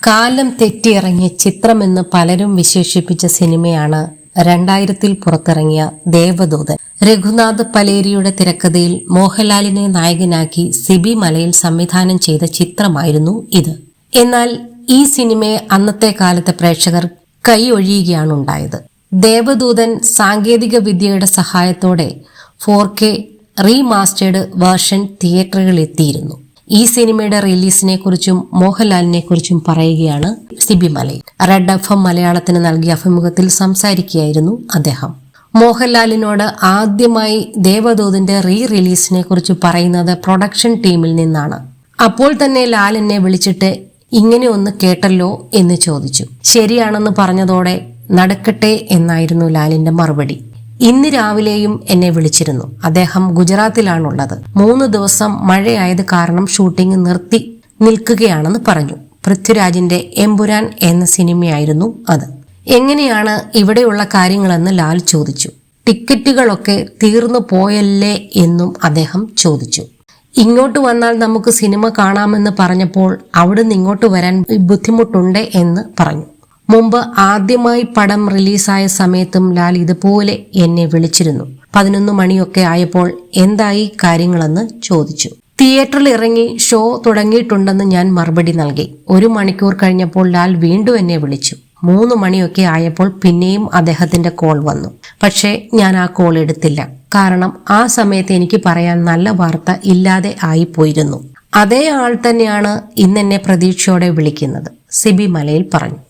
കാലം തെറ്റിയിറങ്ങിയ ചിത്രമെന്ന് പലരും വിശേഷിപ്പിച്ച സിനിമയാണ് 2000-ൽ പുറത്തിറങ്ങിയ ദേവദൂതൻ. രഘുനാഥ് പലേരിയുടെ തിരക്കഥയിൽ മോഹൻലാലിനെ നായകനാക്കി സിബി മലയിൽ സംവിധാനം ചെയ്ത ചിത്രമായിരുന്നു ഇത്. എന്നാൽ ഈ സിനിമയെ അന്നത്തെ കാലത്തെ പ്രേക്ഷകർ കൈയൊഴിയുകയാണുണ്ടായത്. ദേവദൂതൻ സാങ്കേതിക വിദ്യയുടെ സഹായത്തോടെ 4K റീമാസ്റ്റേർഡ് വേർഷൻ തിയേറ്ററുകളിലെത്തിയിരുന്നു. ഈ സിനിമയുടെ റിലീസിനെ കുറിച്ചും മോഹൻലാലിനെ കുറിച്ചും പറയുകയാണ് സിബി മലയിൽ. റെഡ് FM മലയാളത്തിന് നൽകിയ അഭിമുഖത്തിൽ സംസാരിക്കുകയായിരുന്നു അദ്ദേഹം. മോഹൻലാലിനോട് ആദ്യമായി ദേവദൂതന്റെ റിലീസിനെ കുറിച്ച് പറയുന്നത് പ്രൊഡക്ഷൻ ടീമിൽ നിന്നാണ്. അപ്പോൾ തന്നെ ലാൽ എന്നെ വിളിച്ചിട്ട് ഇങ്ങനെ ഒന്ന് കേട്ടല്ലോ എന്ന് ചോദിച്ചു. ശരിയാണെന്ന് പറഞ്ഞതോടെ നടക്കട്ടെ എന്നായിരുന്നു ലാലിന്റെ മറുപടി. ഇന്ന് രാവിലെയും എന്നെ വിളിച്ചിരുന്നു. അദ്ദേഹം ഗുജറാത്തിലാണുള്ളത്. 3 ദിവസം മഴയായത് കാരണം ഷൂട്ടിംഗ് നിർത്തി നിൽക്കുകയാണെന്ന് പറഞ്ഞു. പൃഥ്വിരാജിന്റെ എമ്പുരാൻ എന്ന സിനിമയായിരുന്നു അത്. എങ്ങനെയാണ് ഇവിടെയുള്ള കാര്യങ്ങളെന്ന് ലാൽ ചോദിച്ചു. ടിക്കറ്റുകളൊക്കെ തീർന്നു പോയല്ലേ എന്നും അദ്ദേഹം ചോദിച്ചു. ഇങ്ങോട്ട് വന്നാൽ നമുക്ക് സിനിമ കാണാമെന്ന് പറഞ്ഞപ്പോൾ അവിടുന്ന് ഇങ്ങോട്ട് വരാൻ ബുദ്ധിമുട്ടുണ്ട് എന്ന് പറഞ്ഞു. മുമ്പ് ആദ്യമായി പടം റിലീസായ സമയത്തും ലാൽ ഇതുപോലെ എന്നെ വിളിച്ചിരുന്നു. 11 മണിയൊക്കെ ആയപ്പോൾ എന്തായി കാര്യങ്ങളെന്ന് ചോദിച്ചു. തിയേറ്ററിൽ ഇറങ്ങി ഷോ തുടങ്ങിയിട്ടുണ്ടെന്ന് ഞാൻ മറുപടി നൽകി. 1 മണിക്കൂർ കഴിഞ്ഞപ്പോൾ ലാൽ വീണ്ടും എന്നെ വിളിച്ചു. 3 മണിയൊക്കെ ആയപ്പോൾ പിന്നെയും അദ്ദേഹത്തിന്റെ കോൾ വന്നു. പക്ഷേ ഞാൻ ആ കോൾ എടുത്തില്ല. കാരണം ആ സമയത്ത് എനിക്ക് പറയാൻ നല്ല വാർത്ത ഇല്ലാതെ ആയിപ്പോയിരുന്നു. അതേ ആൾ തന്നെയാണ് ഇന്നെന്നെ പ്രതീക്ഷയോടെ വിളിക്കുന്നത്, സിബി മലയിൽ പറഞ്ഞു.